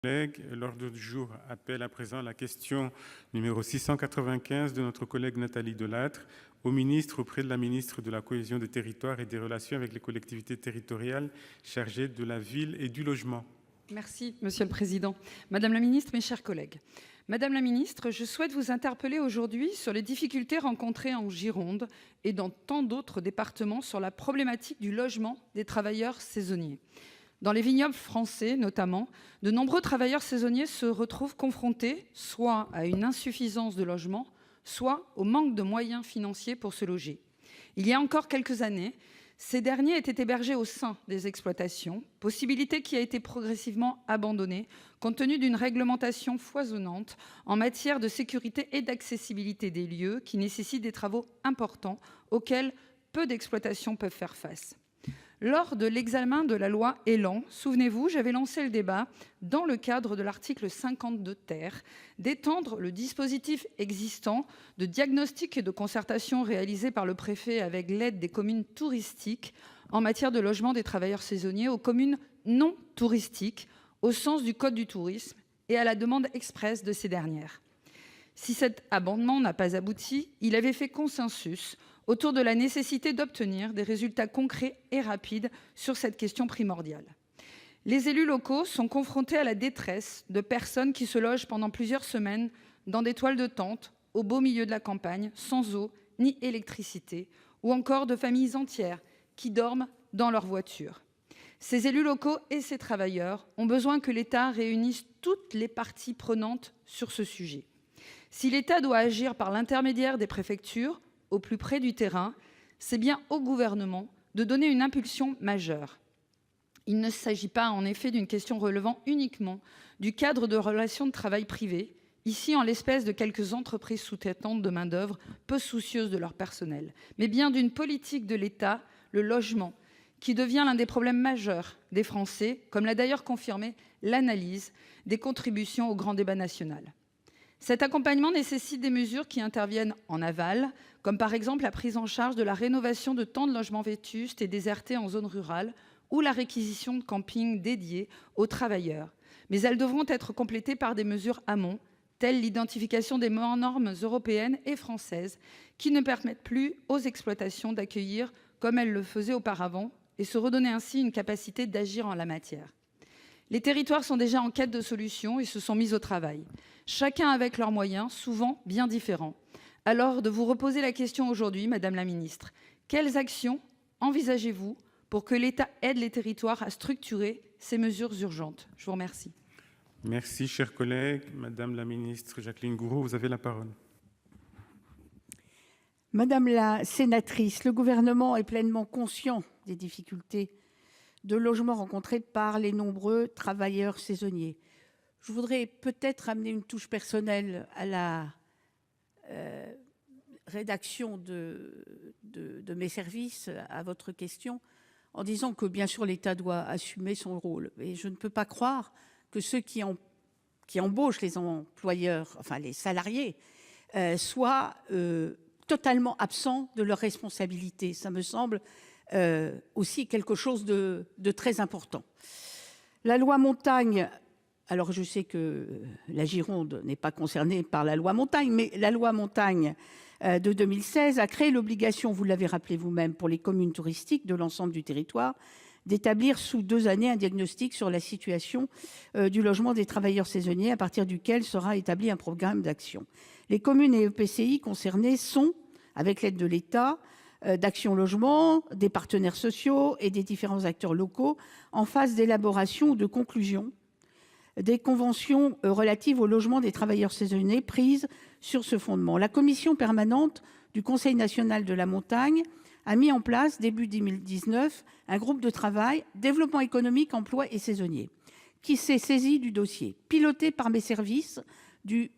Collègues, l'ordre du jour appelle à présent la question numéro 695 de notre collègue Nathalie Delattre au ministre auprès de la ministre de la Cohésion des territoires et des relations avec les collectivités territoriales chargée de la ville et du logement. Merci, Monsieur le Président. Madame la Ministre, mes chers collègues. Madame la Ministre, je souhaite vous interpeller aujourd'hui sur les difficultés rencontrées en Gironde et dans tant d'autres départements sur la problématique du logement des travailleurs saisonniers. Dans les vignobles français, notamment, de nombreux travailleurs saisonniers se retrouvent confrontés soit à une insuffisance de logement, soit au manque de moyens financiers pour se loger. Il y a encore quelques années, ces derniers étaient hébergés au sein des exploitations, possibilité qui a été progressivement abandonnée compte tenu d'une réglementation foisonnante en matière de sécurité et d'accessibilité des lieux qui nécessitent des travaux importants auxquels peu d'exploitations peuvent faire face. Lors de l'examen de la loi ÉLAN, souvenez-vous, j'avais lancé le débat, dans le cadre de l'article 52 ter, d'étendre le dispositif existant de diagnostic et de concertation réalisé par le préfet avec l'aide des communes touristiques en matière de logement des travailleurs saisonniers aux communes non touristiques, au sens du Code du tourisme et à la demande expresse de ces dernières. Si cet amendement n'a pas abouti, il avait fait consensus autour de la nécessité d'obtenir des résultats concrets et rapides sur cette question primordiale. Les élus locaux sont confrontés à la détresse de personnes qui se logent pendant plusieurs semaines dans des toiles de tente, au beau milieu de la campagne, sans eau ni électricité, ou encore de familles entières qui dorment dans leur voiture. Ces élus locaux et ces travailleurs ont besoin que l'État réunisse toutes les parties prenantes sur ce sujet. Si l'État doit agir par l'intermédiaire des préfectures, au plus près du terrain, c'est bien au gouvernement de donner une impulsion majeure. Il ne s'agit pas en effet d'une question relevant uniquement du cadre de relations de travail privées, ici en l'espèce de quelques entreprises sous-traitantes de main-d'œuvre peu soucieuses de leur personnel, mais bien d'une politique de l'État, le logement, qui devient l'un des problèmes majeurs des Français, comme l'a d'ailleurs confirmé l'analyse des contributions au grand débat national. Cet accompagnement nécessite des mesures qui interviennent en aval, comme par exemple la prise en charge de la rénovation de tant de logements vétustes et désertés en zone rurale ou la réquisition de campings dédiés aux travailleurs. Mais elles devront être complétées par des mesures amont, telles l'identification des normes européennes et françaises qui ne permettent plus aux exploitations d'accueillir comme elles le faisaient auparavant et se redonner ainsi une capacité d'agir en la matière. Les territoires sont déjà en quête de solutions et se sont mis au travail, chacun avec leurs moyens, souvent bien différents. Alors, de vous reposer la question aujourd'hui, Madame la Ministre, quelles actions envisagez-vous pour que l'État aide les territoires à structurer ces mesures urgentes? Je vous remercie. Merci, chers collègues. Madame la ministre Jacqueline Gourault, vous avez la parole. Madame la sénatrice, le gouvernement est pleinement conscient des difficultés de logement rencontrées par les nombreux travailleurs saisonniers. Je voudrais peut-être amener une touche personnelle à la rédaction de mes services à votre question, en disant que bien sûr l'État doit assumer son rôle. Et je ne peux pas croire que ceux qui embauchent les employeurs, enfin les salariés, soient totalement absents de leurs responsabilités. Ça me semble aussi quelque chose de très important. La loi Montagne, alors je sais que la Gironde n'est pas concernée par la loi Montagne, mais la loi Montagne de 2016 a créé l'obligation, vous l'avez rappelé vous-même, pour les communes touristiques de l'ensemble du territoire, d'établir sous 2 années un diagnostic sur la situation du logement des travailleurs saisonniers, à partir duquel sera établi un programme d'action. Les communes et EPCI concernés sont, avec l'aide de l'État, d'Action Logement, des partenaires sociaux et des différents acteurs locaux, en phase d'élaboration ou de conclusion des conventions relatives au logement des travailleurs saisonniers prises sur ce fondement. La commission permanente du Conseil national de la montagne a mis en place, début 2019, un groupe de travail « Développement économique, emploi et saisonniers » qui s'est saisi du dossier. Piloté par mes services du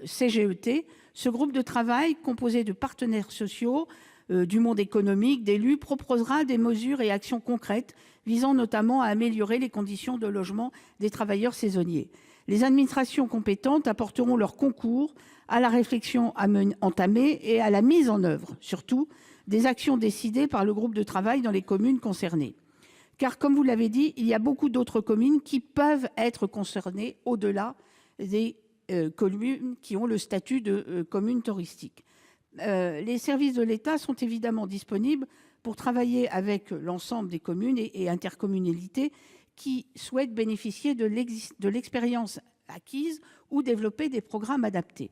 CGET, ce groupe de travail, composé de partenaires sociaux, du monde économique, d'élus, proposera des mesures et actions concrètes visant notamment à améliorer les conditions de logement des travailleurs saisonniers. Les administrations compétentes apporteront leur concours à la réflexion entamée et à la mise en œuvre, surtout, des actions décidées par le groupe de travail dans les communes concernées. car, comme vous l'avez dit, il y a beaucoup d'autres communes qui peuvent être concernées au-delà des communes qui ont le statut de commune touristique. Les services de l'État sont évidemment disponibles pour travailler avec l'ensemble des communes et intercommunalités qui souhaitent bénéficier de l'expérience acquise ou développer des programmes adaptés.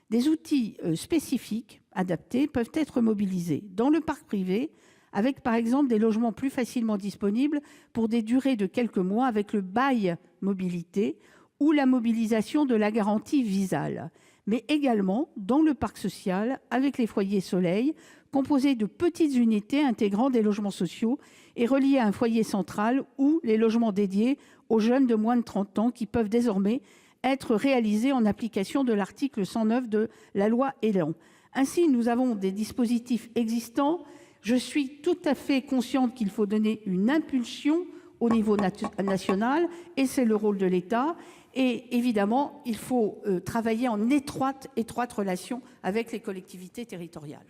Des outils spécifiques adaptés peuvent être mobilisés dans le parc privé, avec par exemple des logements plus facilement disponibles pour des durées de quelques mois avec le bail mobilité ou la mobilisation de la garantie Visale, mais également dans le parc social avec les foyers soleil, composés de petites unités intégrant des logements sociaux et reliés à un foyer central, ou les logements dédiés aux jeunes de moins de 30 ans qui peuvent désormais être réalisés en application de l'article 109 de la loi ÉLAN. Ainsi, nous avons des dispositifs existants. Je suis tout à fait consciente qu'il faut donner une impulsion au niveau national, et c'est le rôle de l'État. Et évidemment, il faut travailler en étroite relation avec les collectivités territoriales.